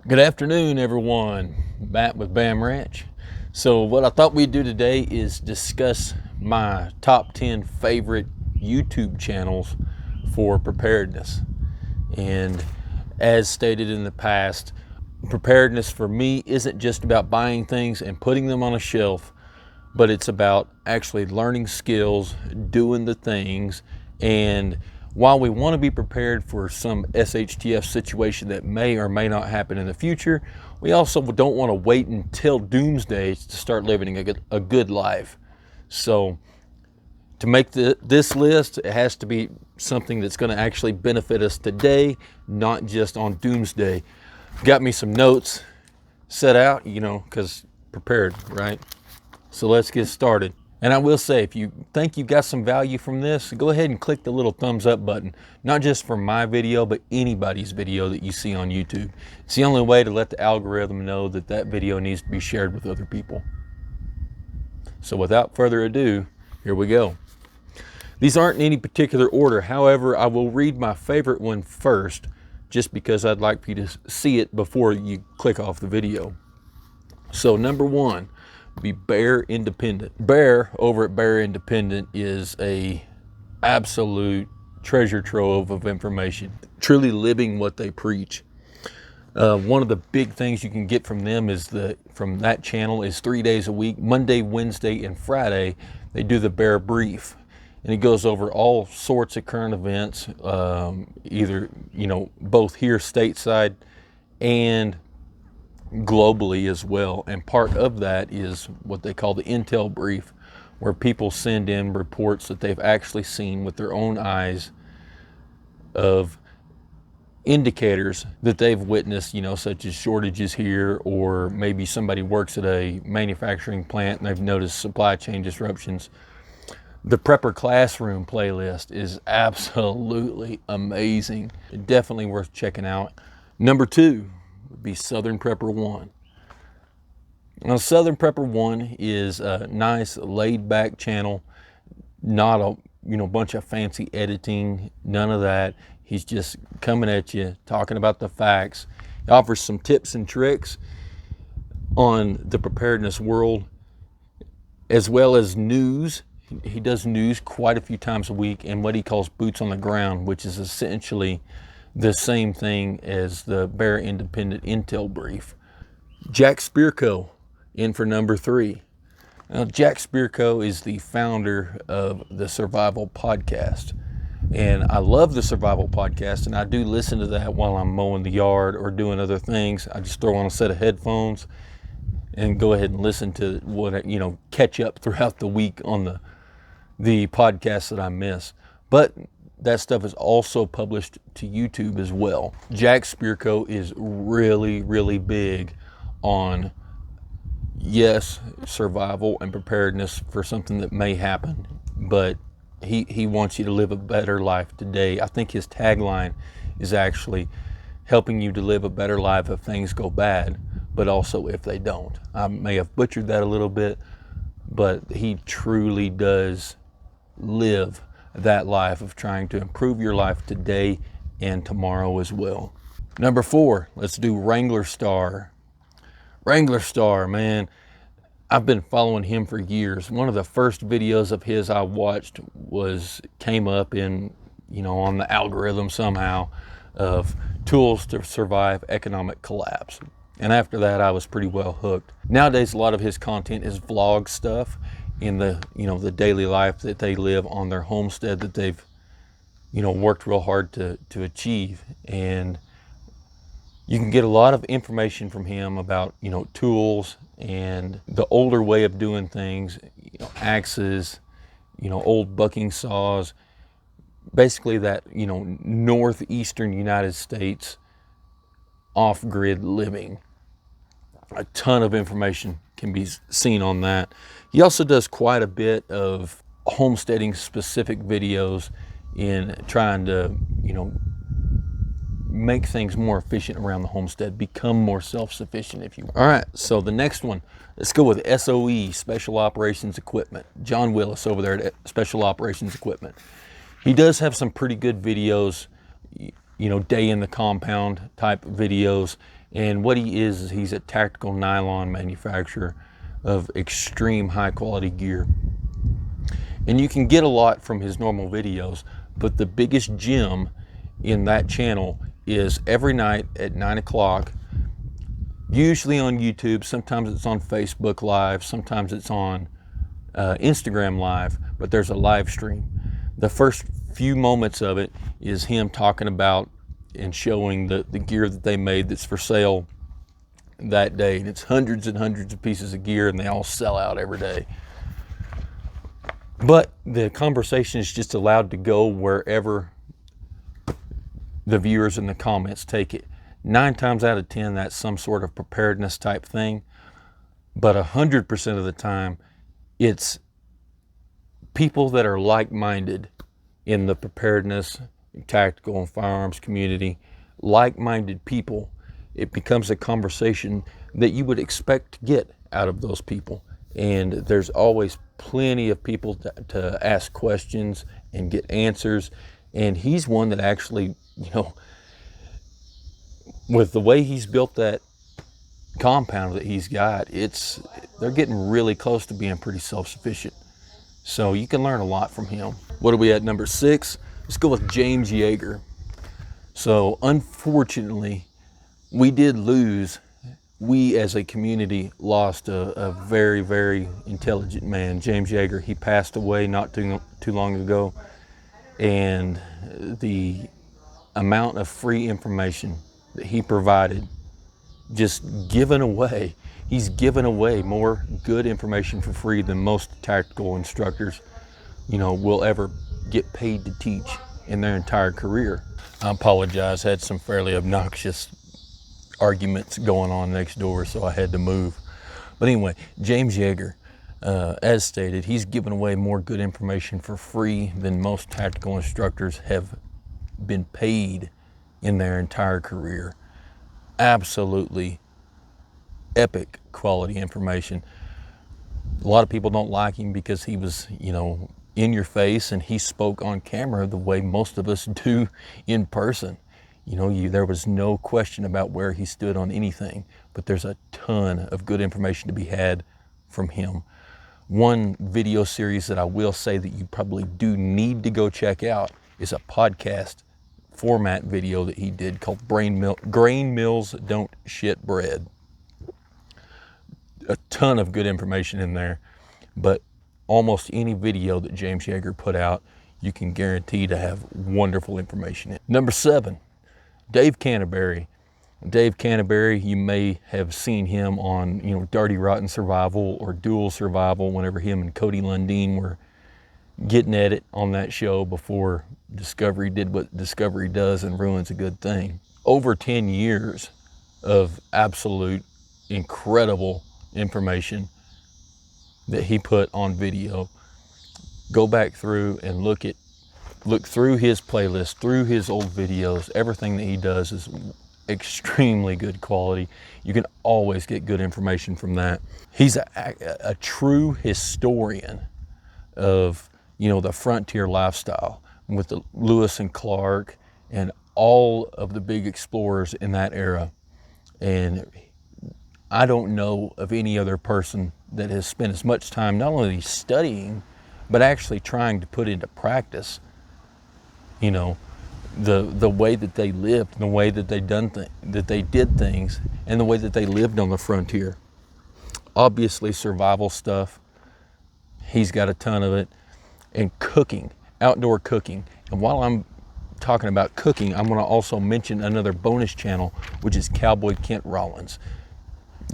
Good afternoon, everyone. Back with Bam Ranch. So what I thought we'd do today is discuss my top 10 favorite YouTube channels for preparedness. And as stated in the past, preparedness for me isn't just about buying things and putting them on a shelf, but it's about actually learning skills, doing the things. And while we want to be prepared for some SHTF situation that may or may not happen in the future, we also don't want to wait until doomsday to start living a good life. So to make this list, it has to be something that's going to actually benefit us today, not just on doomsday. Got me some notes set out, because prepared, right? So let's get started. And I will say, if you think you got some value from this, go ahead and click the little thumbs up button, not just for my video, but anybody's video that you see on YouTube. It's the only way to let the algorithm know that that video needs to be shared with other people. So without further ado, here we go. These aren't in any particular order. However, I will read my favorite one first, just because I'd like for you to see it before you click off the video. So number one, be Bear Independent. Bear over at Bear Independent is a absolute treasure trove of information, truly living what they preach. One of the big things you can get from them from that channel is 3 days a week, Monday, Wednesday, and Friday, they do the Bear Brief. And it goes over all sorts of current events, either, both here stateside and globally as well. And part of that is what they call the intel brief, where people send in reports that they've actually seen with their own eyes of indicators that they've witnessed, such as shortages here, or maybe somebody works at a manufacturing plant and they've noticed supply chain disruptions. The Prepper Classroom playlist is absolutely amazing. Definitely worth checking out. Number two would be Southern Prepper 1. Now, Southern Prepper 1 is a nice laid-back channel, not a bunch of fancy editing, none of that. He's just coming at you, talking about the facts. He offers some tips and tricks on the preparedness world, as well as news. He does news quite a few times a week, and what he calls boots on the ground, which is essentially the same thing as the Bear Independent Intel Brief. Jack Spirko in for number 3. Now, Jack Spirko is the founder of the Survival Podcast. And I love the Survival Podcast, and I do listen to that while I'm mowing the yard or doing other things. I just throw on a set of headphones and go ahead and listen to what, catch up throughout the week on the podcasts that I miss. But that stuff is also published to YouTube as well. Jack Spirko is really, really big on, yes, survival and preparedness for something that may happen, but he wants you to live a better life today. I think his tagline is actually helping you to live a better life if things go bad, but also if they don't. I may have butchered that a little bit, but he truly does live that life of trying to improve your life today and tomorrow as well. Number 4, let's do Wranglerstar. Wranglerstar, man, I've been following him for years. One of the first videos of his I watched came up in, on the algorithm somehow, of tools to survive economic collapse. And after that, I was pretty well hooked. Nowadays, a lot of his content is vlog stuff in the, the daily life that they live on their homestead that they've, worked real hard to achieve. And you can get a lot of information from him about, tools and the older way of doing things, axes, old bucking saws, basically that, northeastern United States off-grid living. A ton of information can be seen on that. He also does quite a bit of homesteading specific videos in trying to, make things more efficient around the homestead, become more self-sufficient, if you will. All right, so the next one, let's go with SOE, Special Operations Equipment. John Willis over there at Special Operations Equipment. He does have some pretty good videos, day in the compound type videos, And what he is he's a tactical nylon manufacturer of extreme high quality gear. And you can get a lot from his normal videos, but the biggest gem in that channel is every night at 9 o'clock, usually on YouTube, sometimes it's on Facebook Live, sometimes it's on Instagram Live, but there's a live stream. The first few moments of it is him talking about and showing the gear that they made that's for sale that day. And it's hundreds and hundreds of pieces of gear, and they all sell out every day. But the conversation is just allowed to go wherever the viewers in the comments take it. 9 times out of 10, that's some sort of preparedness type thing. But 100% of the time, it's people that are like-minded in the preparedness, tactical, and firearms community. Like-minded people. It becomes a conversation that you would expect to get out of those people. And there's always plenty of people to ask questions and get answers. And he's one that actually, with the way he's built that compound that he's got, they're getting really close to being pretty self-sufficient. So you can learn a lot from him. What are we at, number 6? Let's go with James Yeager. So unfortunately, we as a community lost a very, very intelligent man, James Yeager. He passed away not too long ago, and the amount of free information that he provided, just given away. He's given away more good information for free than most tactical instructors, will ever get paid to teach in their entire career. I apologize, I had some fairly obnoxious arguments going on next door, so I had to move. But anyway, James Yeager, as stated, he's given away more good information for free than most tactical instructors have been paid in their entire career. Absolutely epic quality information. A lot of people don't like him because he was, in your face, and he spoke on camera the way most of us do in person. There was no question about where he stood on anything, but there's a ton of good information to be had from him. One video series that I will say that you probably do need to go check out is a podcast format video that he did called Grain Mills Don't Shit Bread. A ton of good information in there, but almost any video that James Yeager put out, you can guarantee to have wonderful information in. Number 7, Dave Canterbury. Dave Canterbury, you may have seen him on, Dirty Rotten Survival or Dual Survival, whenever him and Cody Lundeen were getting at it on that show before Discovery did what Discovery does and ruins a good thing. Over 10 years of absolute incredible information that he put on video. Go back through and look through his playlist, through his old videos. Everything that he does is extremely good quality. You can always get good information from that. He's a true historian of, the frontier lifestyle with the Lewis and Clark and all of the big explorers in that era. And I don't know of any other person that has spent as much time not only studying, but actually trying to put into practice, the way that they lived, the way that they did things, and the way that they lived on the frontier. Obviously, survival stuff, he's got a ton of it, and cooking, outdoor cooking. And while I'm talking about cooking, I'm going to also mention another bonus channel, which is Cowboy Rollins.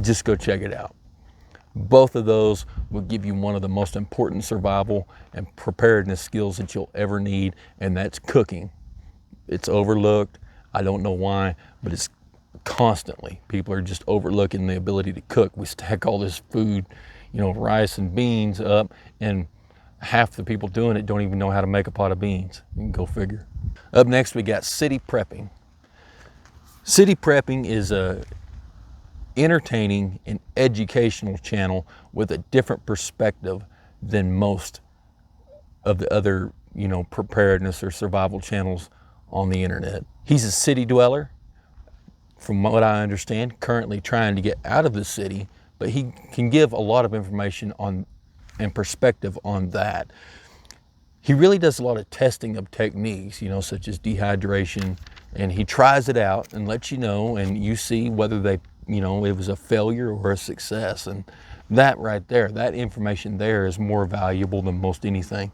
Just go check it out. Both of those will give you one of the most important survival and preparedness skills that you'll ever need, and that's cooking. It's overlooked. I don't know why, but it's constantly. People are just overlooking the ability to cook. We stack all this food, rice and beans up, and half the people doing it don't even know how to make a pot of beans. You can go figure. Up next, we got city prepping. City prepping is a entertaining and educational channel with a different perspective than most of the other, preparedness or survival channels on the internet. He's a city dweller, from what I understand, currently trying to get out of the city, but he can give a lot of information on and perspective on that. He really does a lot of testing of techniques, you know, such as dehydration, and he tries it out and lets you know, and you see whether they, you know, it was a failure or a success. And that right there, that information there is more valuable than most anything.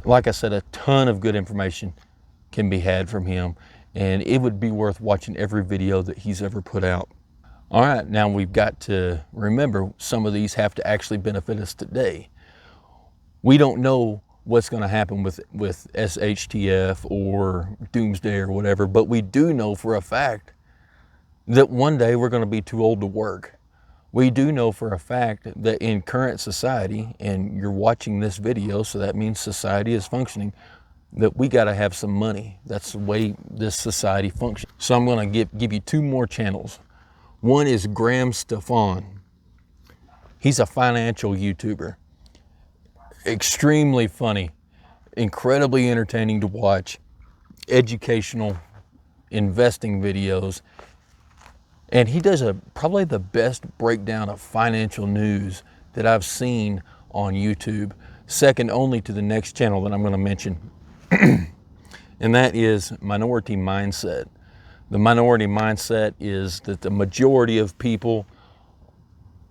Like I said, a ton of good information can be had from him, and it would be worth watching every video that he's ever put out. All right, now we've got to remember some of these have to actually benefit us today. We don't know what's going to happen with SHTF or Doomsday or whatever, but we do know for a fact that one day we're going to be too old to work. We do know for a fact that in current society, and you're watching this video, so that means society is functioning, that we got to have some money. That's the way this society functions. So I'm going to give you two more channels. One is Stephan. He's a financial YouTuber. Extremely funny, incredibly entertaining to watch, educational, investing videos. And he does probably the best breakdown of financial news that I've seen on YouTube, second only to the next channel that I'm going to mention. And that is Minority Mindset. The minority mindset is that the majority of people,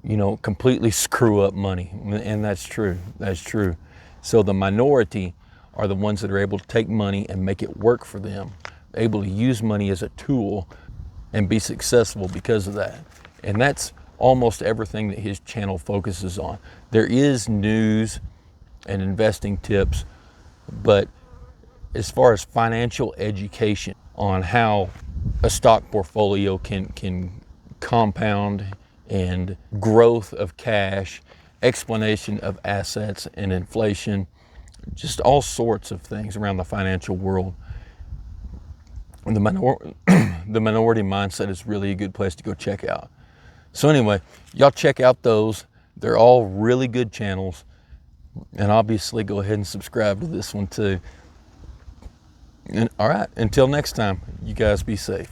you know, completely screw up money. And that's true. That's true. So the minority are the ones that are able to take money and make it work for them, able to use money as a tool and be successful because of that. And that's almost everything that his channel focuses on. There is news and investing tips, but as far as financial education on how a stock portfolio can compound, and growth of cash, explanation of assets and inflation, just all sorts of things around the financial world. And the minority mindset is really a good place to go check out. So anyway, y'all check out those. They're all really good channels. And obviously go ahead and subscribe to this one too. And all right, until next time, you guys be safe.